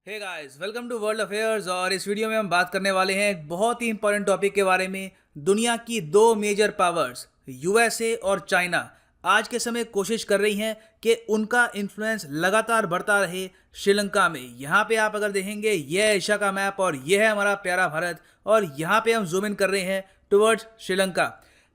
Hey guys, welcome to world affairs. और इस video में हम बात करने वाले हैं एक बहुत ही इंपॉर्टेंट टॉपिक के बारे में। दुनिया की दो मेजर पावर्स यूएसए और चाइना आज के समय कोशिश कर रही हैं कि उनका इन्फ्लुएंस लगातार बढ़ता रहे श्रीलंका में। यहाँ पे आप अगर देखेंगे, यह है एशिया का मैप और यह है हमारा प्यारा भारत, और यहाँ पे हम जूम इन कर रहे हैं टुवर्ड्स श्रीलंका।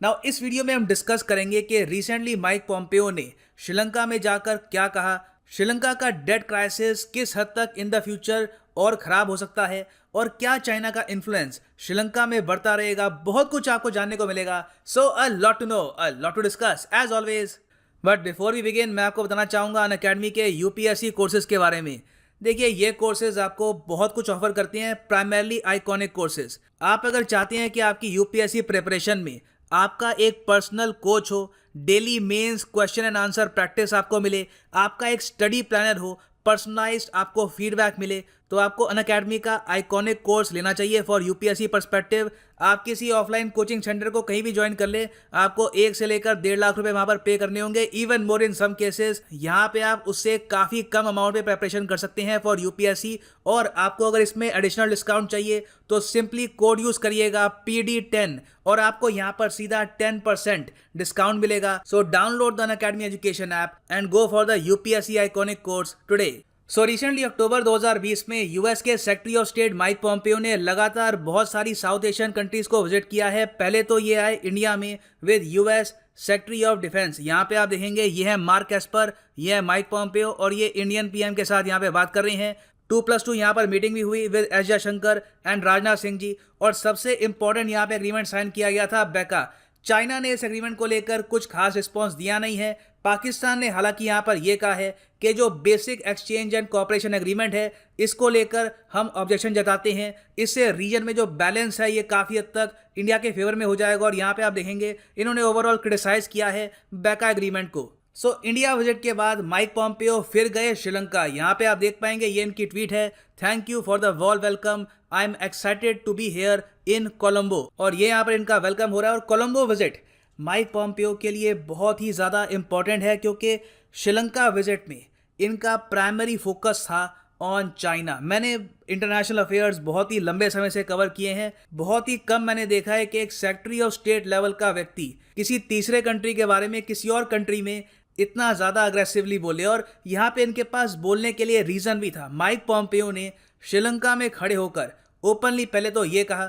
नाउ इस वीडियो में हम डिस्कस करेंगे कि रिसेंटली माइक पॉम्पेओ ने श्रीलंका में जाकर क्या कहा, श्रीलंका का डेट क्राइसिस किस हद तक इन द फ्यूचर और खराब हो सकता है, और क्या चाइना का इन्फ्लुएंस श्रीलंका में बढ़ता रहेगा। बहुत कुछ आपको जानने को मिलेगा। So a lot to know, a lot to discuss as always. But before we begin, मैं आपको बताना चाहूँगा अनअकैडमी के यूपीएससी कोर्सेज के बारे में। देखिए, ये कोर्सेज आपको बहुत कुछ ऑफर करते हैं, प्राइमरली आइकॉनिक कोर्सेज। आप अगर चाहते हैं कि आपकी यूपीएससी प्रिपरेशन में आपका एक पर्सनल कोच हो, daily mains question and answer practice आपको मिले, आपका एक स्टडी प्लानर हो, पर्सनलाइज्ड आपको फीडबैक मिले, तो आपको अनअकैडमी का आइकॉनिक कोर्स लेना चाहिए फॉर यूपीएससी पर्सपेक्टिव। आप किसी ऑफलाइन कोचिंग सेंटर को कहीं भी ज्वाइन कर ले, आपको 1 से लेकर 1.5 लाख रुपए वहां पर पे करने होंगे, इवन मोर इन सम केसेस। यहाँ पे आप उससे काफ़ी कम अमाउंट में प्रिपरेशन कर सकते हैं फॉर यूपीएससी। और आपको अगर इसमें एडिशनल डिस्काउंट चाहिए तो सिंपली कोड यूज करिएगा PD10 और आपको यहाँ पर सीधा 10% डिस्काउंट मिलेगा। So download the Unacademy education app and go for the UPSC iconic course today. So recently October 2020 में यूएस के secretary of state Mike Pompeo ने लगातार बहुत सारी साउथ एशियन कंट्रीज को विजिट किया है। पहले तो ये आए इंडिया में with US secretary of defence. यहाँ पे आप देखेंगे, ये है मार्क एस्पर, ये है माइक पॉम्पेओ, और ये इंडियन पीएम के साथ यहाँ पे बात कर रहे हैं। 2+2 यहाँ पर मीटिंग भी हुई with S Jaishankar and Rajnath Singh ji. और सबसे इंपॉर्टेंट यहाँ पे एग्रीमेंट साइन किया गया था बेका। चाइना ने इस एग्रीमेंट को लेकर कुछ खास रिस्पॉन्स दिया नहीं है। पाकिस्तान ने हालांकि यहाँ पर यह कहा है कि जो basic exchange and cooperation agreement है, इसको लेकर हम ऑब्जेक्शन जताते हैं। इससे रीजन में जो बैलेंस है ये काफ़ी हद तक इंडिया के फेवर में हो जाएगा। और यहाँ पे आप देखेंगे, इन्होंने ओवरऑल क्रिटिसाइज किया है बेका एग्रीमेंट को। सो इंडिया विजिट के बाद माइक पॉम्पेओ फिर गए श्रीलंका। यहाँ पे आप देख पाएंगे, ये इनकी ट्वीट है, thank you for the warm welcome, I am excited to be here in Colombo. और ये यहाँ पर इनका वेलकम हो रहा है। और कोलंबो विजिट माइक पॉम्पेओ के लिए बहुत ही ज़्यादा इंपॉर्टेंट है, क्योंकि श्रीलंका विजिट में इनका प्राइमरी फोकस था ऑन चाइना। मैंने इंटरनेशनल अफेयर्स बहुत ही लंबे समय से कवर किए हैं। बहुत ही कम मैंने देखा है कि एक सेक्रेटरी ऑफ स्टेट लेवल का व्यक्ति किसी तीसरे कंट्री के बारे में, किसी और कंट्री में इतना ज़्यादा अग्रेसिवली बोले। और यहाँ पे इनके पास बोलने के लिए रीज़न भी था। माइक पॉम्पेओ ने श्रीलंका में खड़े होकर ओपनली पहले तो ये कहा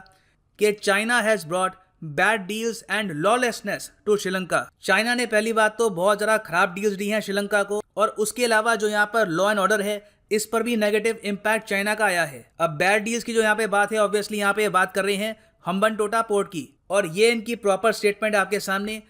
कि China has brought bad deals and lawlessness to Sri Lanka. China ने पहली बात तो बहुत ज़रा खराब डील्स दी हैं श्रीलंका को, और उसके अलावा जो यहाँ पर लॉ एंड ऑर्डर है, इस पर भी नेगेटिव इम्पैक्ट चाइना का आया है। अब बैड डील्स की जो यहाँ पे बात है, ऑब्वियसली यहाँ पे बात कर रहे हैं हम्बनटोटा पोर्ट की, और ये इनकी प्रॉपर स्टेटमेंट आपके सामने।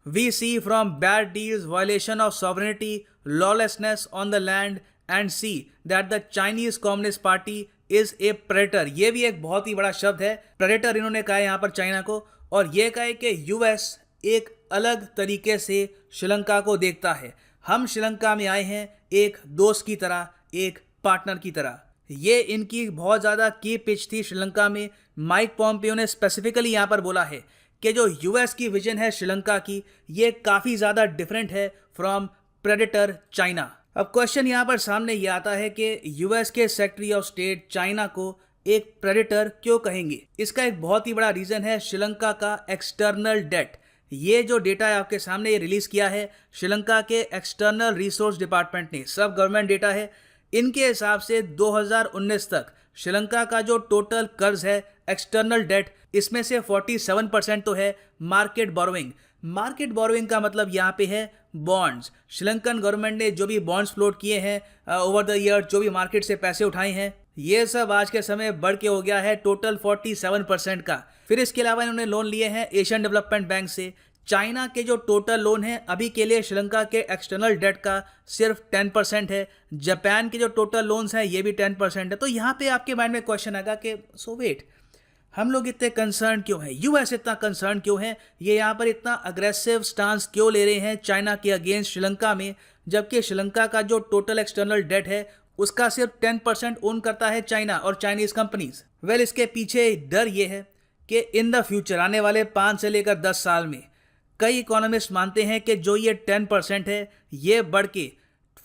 We see from bad deals violation of sovereignty, lawlessness on the land and sea that the Chinese Communist Party is a predator. ये भी एक बहुत ही बड़ा शब्द है, प्रेडेटर इन्होंने कहा है यहाँ पर चाइना को। और ये कहा कि यूएस एक अलग तरीके से श्रीलंका को देखता है। हम श्रीलंका में आए हैं एक दोस्त की तरह, एक पार्टनर की तरह। ये इनकी बहुत ज़्यादा की पिच थी श्रीलंका में। माइक पॉम्पेओ ने स्पेसिफिकली यहाँ पर बोला है कि जो यूएस की विजन है श्रीलंका की, ये काफ़ी ज़्यादा डिफरेंट है फ्रॉम प्रेडेटर चाइना। अब क्वेश्चन यहाँ पर सामने ये आता है कि यूएस के सेक्रेटरी ऑफ स्टेट चाइना को एक प्रेडेटर क्यों कहेंगे। इसका एक बहुत ही बड़ा रीज़न है श्रीलंका का एक्सटर्नल डेट। ये जो डेटा है आपके सामने, ये रिलीज़ किया है श्रीलंका के एक्सटर्नल रिसोर्स डिपार्टमेंट ने। सब गवर्नमेंट डेटा है। इनके हिसाब से 2019 तक श्रीलंका का जो टोटल कर्ज है, एक्सटर्नल डेट, इसमें से 47% तो है मार्केट बोरोइंग। मार्केट बोरोइंग का मतलब यहाँ पे है बॉन्ड्स। श्रीलंकन गवर्नमेंट ने जो भी बॉन्ड्स फ्लोट किए हैं ओवर द ईयर, जो भी मार्केट से पैसे उठाए हैं, ये सब आज के समय बढ़ के हो गया है टोटल 47% का। फिर इसके अलावा इन्होंने लोन लिए हैं एशियन डेवलपमेंट बैंक से। चाइना के जो टोटल लोन है अभी के लिए श्रीलंका के एक्सटर्नल डेट का सिर्फ 10% है। जापान के जो टोटल लोन्स हैं ये भी 10% है। तो यहाँ पे आपके माइंड में क्वेश्चन आएगा कि सो वेट, हम लोग इतने कंसर्न क्यों हैं, यूएस इतना कंसर्न क्यों है, ये यहाँ पर इतना अग्रेसिव स्टांस क्यों ले रहे हैं चाइना के अगेंस्ट श्रीलंका में, जबकि श्रीलंका का जो टोटल एक्सटर्नल डेट है उसका सिर्फ 10% ओन करता है चाइना और चाइनीज कंपनीज। वेल, इसके पीछे डर ये है कि इन द फ्यूचर, आने वाले 5 से लेकर 10 साल में, कई इकोनॉमिस्ट मानते हैं कि जो ये 10% है ये बढ़ के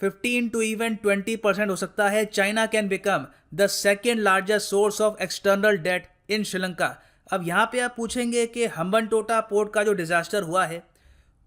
15 to even 20% हो सकता है China can become the second largest source of external debt in Sri Lanka. अब यहाँ पे आप पूछेंगे कि हम्बनटोटा पोर्ट का जो डिजास्टर हुआ है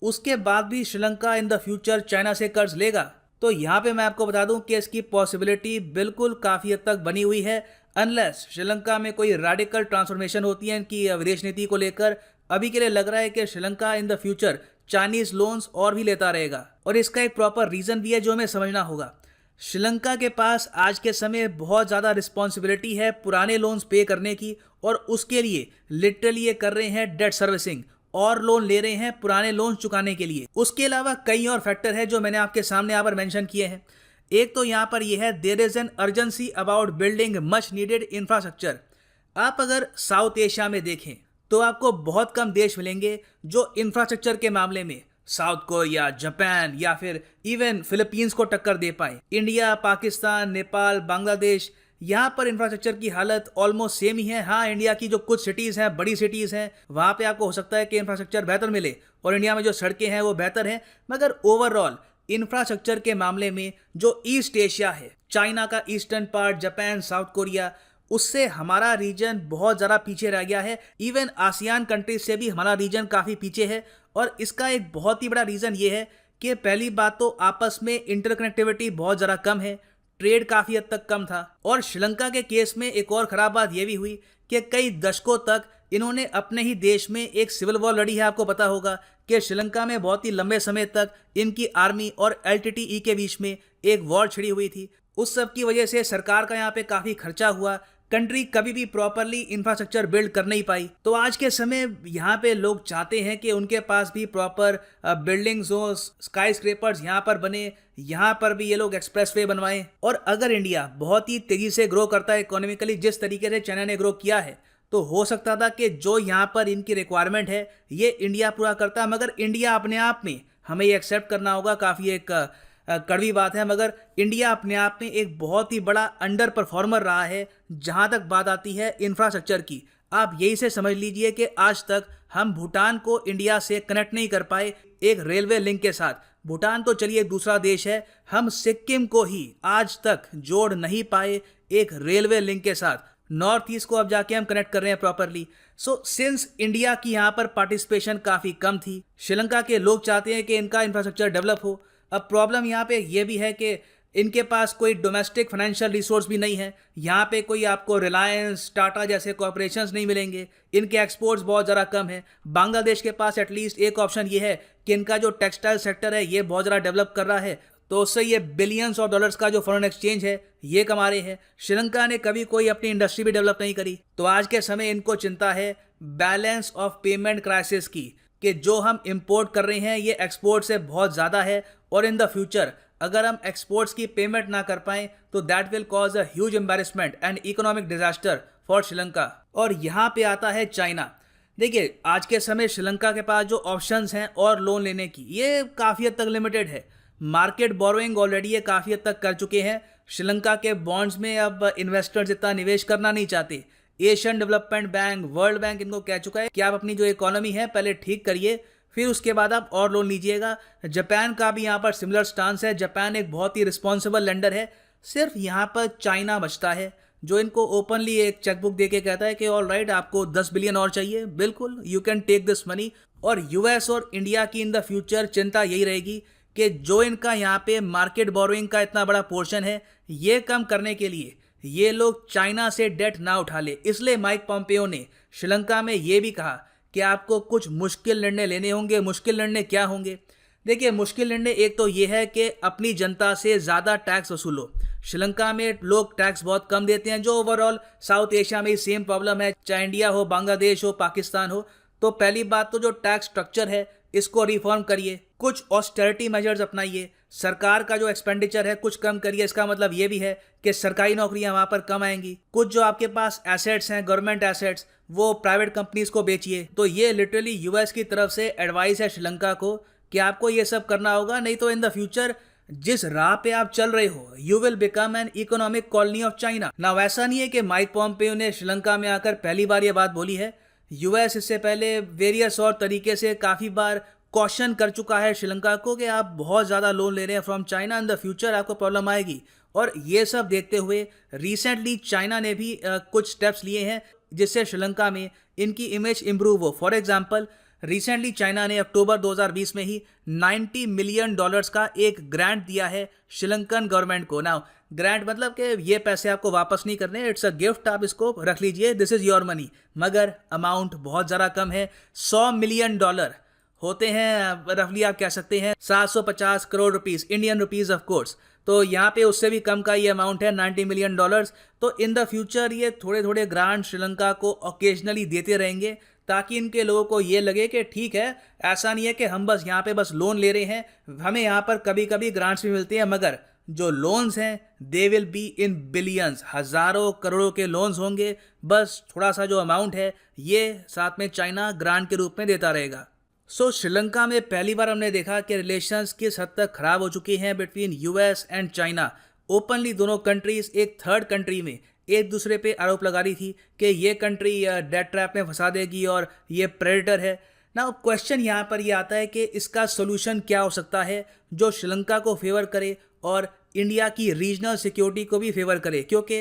उसके बाद भी Sri Lanka in the future China से कर्ज लेगा, तो यहाँ पे मैं आपको बता दूं कि इसकी पॉसिबिलिटी बिल्कुल काफ़ी हद तक बनी हुई है, अनलेस श्रीलंका में कोई रेडिकल ट्रांसफॉर्मेशन होती है इनकी विदेश नीति को लेकर। अभी के लिए लग रहा है कि Sri Lanka in the future Chinese loans और भी लेता रहेगा, और इसका एक प्रॉपर रीज़न भी है जो हमें समझना होगा। श्रीलंका के पास आज के समय बहुत ज़्यादा रिस्पॉन्सिबिलिटी है पुराने लोन्स पे करने की, और उसके लिए लिटरली ये कर रहे हैं डेट सर्विसिंग, और लोन ले रहे हैं पुराने लोन चुकाने के लिए। उसके अलावा कई और फैक्टर है जो मैंने आपके सामने यहाँ पर मेंशन किए हैं। एक तो यहाँ पर यह है there is an urgency about building much needed infrastructure. आप अगर साउथ एशिया में देखें तो आपको बहुत कम देश मिलेंगे जो इंफ्रास्ट्रक्चर के मामले में साउथ कोरिया, जापान या फिर इवन फिलीपींस को टक्कर दे पाए। इंडिया, पाकिस्तान, नेपाल, बांग्लादेश, यहाँ पर इंफ्रास्ट्रक्चर की हालत ऑलमोस्ट सेम ही है। हाँ, इंडिया की जो कुछ सिटीज़ हैं, बड़ी सिटीज़ हैं, वहाँ पे आपको हो सकता है कि इंफ्रास्ट्रक्चर बेहतर मिले और इंडिया में जो सड़कें हैं वो बेहतर हैं, मगर ओवरऑल इंफ्रास्ट्रक्चर के मामले में जो ईस्ट एशिया है, चाइना का eastern part, Japan, south Korea, उससे हमारा रीजन बहुत ज़्यादा पीछे रह गया है। इवन आसियान कंट्रीज से भी हमारा रीजन काफ़ी पीछे है, और इसका एक बहुत ही बड़ा रीज़न ये है कि पहली बात तो आपस में इंटरकनेक्टिविटी बहुत ज़्यादा कम है, ट्रेड काफ़ी हद तक कम था, और श्रीलंका के केस में एक और ख़राब बात यह भी हुई कि कई दशकों तक इन्होंने अपने ही देश में एक सिविल वॉर लड़ी है। आपको पता होगा कि श्रीलंका में बहुत ही लंबे समय तक इनकी आर्मी और LTTE के बीच में एक वॉर छिड़ी हुई थी। उस सब की वजह से सरकार का यहाँ पे काफ़ी खर्चा हुआ, कंट्री कभी भी प्रॉपरली इंफ्रास्ट्रक्चर बिल्ड कर नहीं पाई। तो आज के समय यहाँ पे लोग चाहते हैं कि उनके पास भी प्रॉपर बिल्डिंग्स हो, स्काई स्क्रेपर्स यहाँ पर बने, यहाँ पर भी ये लोग एक्सप्रेसवे बनवाएं। और अगर इंडिया बहुत ही तेज़ी से ग्रो करता है इकोनॉमिकली, जिस तरीके से चाइना ने ग्रो किया है, तो हो सकता था कि जो यहाँ पर इनकी रिक्वायरमेंट है ये इंडिया पूरा करता। मगर इंडिया अपने आप में, हमें ये एक्सेप्ट करना होगा, काफ़ी एक कड़वी बात है, मगर इंडिया अपने आप में एक बहुत ही बड़ा अंडर परफॉर्मर रहा है जहां तक बात आती है इंफ्रास्ट्रक्चर की। आप यही से समझ लीजिए कि आज तक हम भूटान को इंडिया से कनेक्ट नहीं कर पाए एक रेलवे लिंक के साथ। भूटान तो चलिए एक दूसरा देश है, हम सिक्किम को ही आज तक जोड़ नहीं पाए एक रेलवे लिंक के साथ। नॉर्थ ईस्ट को अब जाके हम कनेक्ट कर रहे हैं प्रॉपरली। सो सिंस इंडिया की यहाँ पर पार्टिसिपेशन काफ़ी कम थी, श्रीलंका के लोग चाहते हैं कि इनका इंफ्रास्ट्रक्चर डेवलप हो। अब प्रॉब्लम यहाँ पे ये भी है कि इनके पास कोई डोमेस्टिक फाइनेंशियल रिसोर्स भी नहीं है। यहाँ पे कोई आपको रिलायंस, टाटा जैसे कॉरपोरेशंस नहीं मिलेंगे। इनके एक्सपोर्ट्स बहुत ज़्यादा कम है। बांग्लादेश के पास एटलीस्ट एक ऑप्शन ये है कि इनका जो टेक्सटाइल सेक्टर है ये बहुत ज़्यादा डेवलप कर रहा है, तो उससे ये बिलियंस ऑफ डॉलर्स का जो फॉरेन एक्सचेंज है ये कमा रहे हैं। श्रीलंका ने कभी कोई अपनी इंडस्ट्री भी डेवलप नहीं करी, तो आज के समय इनको चिंता है बैलेंस ऑफ पेमेंट क्राइसिस की, कि जो हम इंपोर्ट कर रहे हैं ये एक्सपोर्ट से बहुत ज़्यादा है, और इन द फ्यूचर अगर हम एक्सपोर्ट्स की पेमेंट ना कर पाएं तो that will cause a huge embarrassment and economic disaster for Sri Lanka. और यहाँ पे आता है चाइना। देखिए, आज के समय श्रीलंका के पास जो ऑप्शंस हैं और लोन लेने की, ये काफ़ी हद तक लिमिटेड है। मार्केट बोरोइंग ऑलरेडी ये काफ़ी हद तक कर चुके हैं। श्रीलंका के बॉन्ड्स में अब इन्वेस्टर्स इतना निवेश करना नहीं चाहते। Asian development bank, world bank इनको कह चुका है कि आप अपनी जो इकोनॉमी है पहले ठीक करिए, फिर उसके बाद आप और लोन लीजिएगा। जापान का भी यहाँ पर सिमिलर स्टांस है। जापान एक बहुत ही रिस्पॉन्सिबल लेंडर है। सिर्फ यहाँ पर चाइना बचता है जो इनको ओपनली एक चेकबुक दे के कहता है कि ऑल राइट, आपको 10 बिलियन और चाहिए, बिल्कुल you can take this money. और यूएस और इंडिया की इन द फ्यूचर चिंता यही रहेगी कि जो इनका यहाँ पे मार्केट बोरोइंग का इतना बड़ा पोर्शन है ये कम करने के लिए ये लोग चाइना से डेट ना उठा ले। इसलिए माइक पॉम्पेयो ने श्रीलंका में ये भी कहा कि आपको कुछ मुश्किल निर्णय लेने होंगे। मुश्किल निर्णय क्या होंगे? देखिए, मुश्किल निर्णय एक तो ये है कि अपनी जनता से ज़्यादा टैक्स वसूलो। श्रीलंका में लोग टैक्स बहुत कम देते हैं, जो ओवरऑल साउथ एशिया में ही सेम प्रॉब्लम है, चाहे इंडिया हो, बांग्लादेश हो, पाकिस्तान हो। तो पहली बात तो जो टैक्स स्ट्रक्चर है इसको रिफॉर्म करिए, कुछ ऑस्टेरिटी मेजर्स अपनाइए, सरकार का जो एक्सपेंडिचर है कुछ कम करिए। इसका मतलब ये भी है कि सरकारी नौकरियां वहां पर कम आएंगी। कुछ जो आपके पास एसेट्स हैं, गवर्नमेंट एसेट्स, वो प्राइवेट कंपनीज को बेचिए। तो ये लिटरली यूएस की तरफ से एडवाइस है श्रीलंका को कि आपको ये सब करना होगा, नहीं तो इन द फ्यूचर जिस राह पे आप चल रहे हो you will become an economic colony of China. ना वैसा नहीं है कि माइक पॉम्पेयो ने श्रीलंका में आकर पहली बार ये बात बोली है। यूएस इससे पहले वेरियस और तरीके से काफ़ी बार कॉशन कर चुका है श्रीलंका को कि आप बहुत ज़्यादा लोन ले रहे हैं from China, in the future आपको प्रॉब्लम आएगी। और ये सब देखते हुए रिसेंटली चाइना ने भी कुछ स्टेप्स लिए हैं जिससे श्रीलंका में इनकी इमेज इंप्रूव हो। फॉर एग्जांपल, रिसेंटली चाइना ने अक्टूबर 2020 में ही $90 मिलियन का एक ग्रांट दिया है श्रीलंकन गवर्नमेंट को। नाउ ग्रांट मतलब कि ये पैसे आपको वापस नहीं करने, इट्स अ गिफ्ट, आप इसको रख लीजिए, दिस इज़ योर मनी। मगर अमाउंट बहुत ज़्यादा कम है, $100 मिलियन होते हैं, रफली आप कह सकते हैं 750 crore rupees, Indian rupees of course. तो यहाँ पे उससे भी कम का ये अमाउंट है, $90 मिलियन। तो इन द फ्यूचर ये थोड़े थोड़े ग्रांट श्रीलंका को ओकेजनली देते रहेंगे ताकि इनके लोगों को ये लगे कि ठीक है, ऐसा नहीं है कि हम बस यहाँ पे बस लोन ले रहे हैं, हमें यहाँ पर कभी कभी ग्रांट्स भी मिलती हैं, मगर जो लोन्स हैं they will be in billions, हज़ारों करोड़ों के लोन्स होंगे। बस थोड़ा सा जो अमाउंट है ये साथ में चाइना ग्रांट के रूप में देता रहेगा। श्रीलंका में पहली बार हमने देखा कि रिलेशंस किस हद तक खराब हो चुकी हैं between US and China. Openly दोनों कंट्रीज एक थर्ड कंट्री में एक दूसरे पे आरोप लगा रही थी कि ये कंट्री डेट ट्रैप में फंसा देगी और ये प्रेडेटर है। ना क्वेश्चन यहाँ पर ये आता है कि इसका सोल्यूशन क्या हो सकता है जो श्रीलंका को फेवर करे और इंडिया की रीजनल सिक्योरिटी को भी फेवर करे, क्योंकि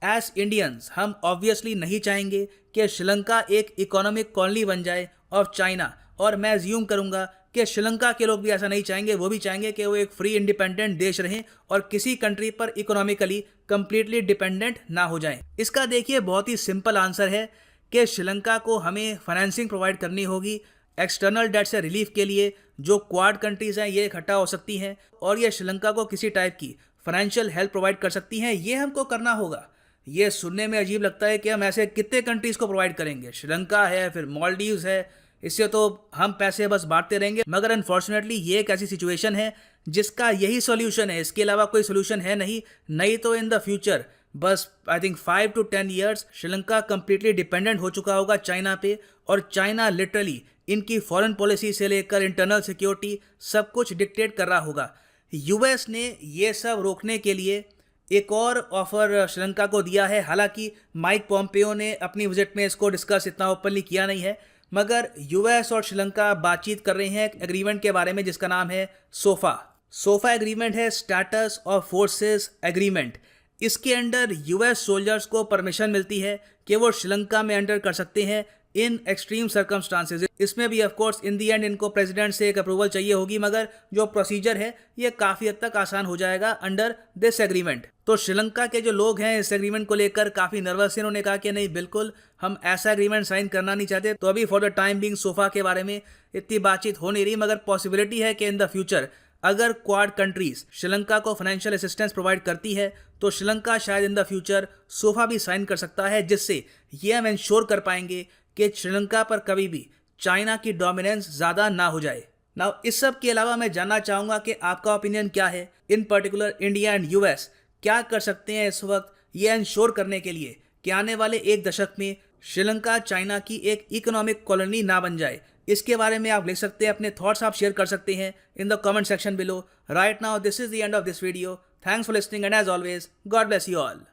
एज इंडियंस हम ऑब्वियसली नहीं चाहेंगे कि श्रीलंका एक इकोनॉमिक कॉलोनी बन जाए ऑफ चाइना। और मैं अज्यूम करूंगा कि श्रीलंका के लोग भी ऐसा नहीं चाहेंगे, वो भी चाहेंगे कि वो एक फ्री इंडिपेंडेंट देश रहें और किसी कंट्री पर इकोनॉमिकली कंप्लीटली डिपेंडेंट ना हो जाएं। इसका देखिए बहुत ही सिंपल आंसर है कि श्रीलंका को हमें फाइनेंसिंग प्रोवाइड करनी होगी एक्सटर्नल डेट से रिलीफ के लिए। जो क्वाड कंट्रीज़ हैं ये इकट्ठा हो सकती हैं और ये श्रीलंका को किसी टाइप की फाइनेंशियल हेल्प प्रोवाइड कर सकती हैं, ये हमको करना होगा। ये सुनने में अजीब लगता है कि हम ऐसे कितने कंट्रीज़ को प्रोवाइड करेंगे, श्रीलंका है, फिर मालदीव्स है, इससे तो हम पैसे बस बांटते रहेंगे। मगर अनफॉर्चुनेटली ये एक ऐसी सिचुएशन है जिसका यही सॉल्यूशन है, इसके अलावा कोई सॉल्यूशन है नहीं तो इन द फ्यूचर बस I think 5 to 10 years Sri Lanka completely dependent हो चुका होगा चाइना पे, और चाइना लिटरली इनकी फॉरेन पॉलिसी से लेकर इंटरनल सिक्योरिटी सब कुछ डिक्टेट कर रहा होगा। यूएस ने ये सब रोकने के लिए एक और ऑफर श्रीलंका को दिया है। हालांकि माइक पॉम्पियो ने अपनी विजिट में इसको डिस्कस इतना ओपनली किया नहीं है, मगर यूएस और श्रीलंका बातचीत कर रहे हैं एग्रीमेंट के बारे में जिसका नाम है सोफा एग्रीमेंट है, स्टेटस ऑफ फोर्सेस एग्रीमेंट। इसके अंडर यूएस सोल्जर्स को परमिशन मिलती है कि वो श्रीलंका में एंटर कर सकते हैं इन एक्सट्रीम सर्कमस्टांसेस। इसमें भी of course in the and इनको प्रेसिडेंट से एक अप्रूवल चाहिए होगी, मगर जो प्रोसीजर है ये काफ़ी हद तक आसान हो जाएगा अंडर दिस एग्रीमेंट। तो श्रीलंका के जो लोग हैं इस एग्रीमेंट को लेकर काफ़ी नर्वस हैं, उन्होंने कहा कि नहीं, बिल्कुल हम ऐसा एग्रीमेंट साइन करना नहीं चाहते। तो अभी for the time being sofa के बारे में इतनी बातचीत हो नहीं रही, मगर पॉसिबिलिटी है कि इन द फ्यूचर अगर क्वाड कंट्रीज श्रीलंका को फाइनेंशियल असिस्टेंस प्रोवाइड करती है तो श्रीलंका शायद इन द फ्यूचर सोफा भी साइन कर सकता है, जिससे ये हम इंश्योर कर पाएंगे कि श्रीलंका पर कभी भी चाइना की डोमिनेंस ज़्यादा ना हो जाए। नाउ इस सब के अलावा मैं जानना चाहूँगा कि आपका ओपिनियन क्या है, इन पर्टिकुलर इंडिया एंड यूएस क्या कर सकते हैं इस वक्त ये इंश्योर करने के लिए कि आने वाले एक दशक में श्रीलंका चाइना की एक इकोनॉमिक कॉलोनी ना बन जाए। इसके बारे में आप लिख सकते हैं, अपने थॉट्स आप शेयर कर सकते हैं in the comment section below. Right now this is the end of this video. Thanks for listening and as always God bless you all.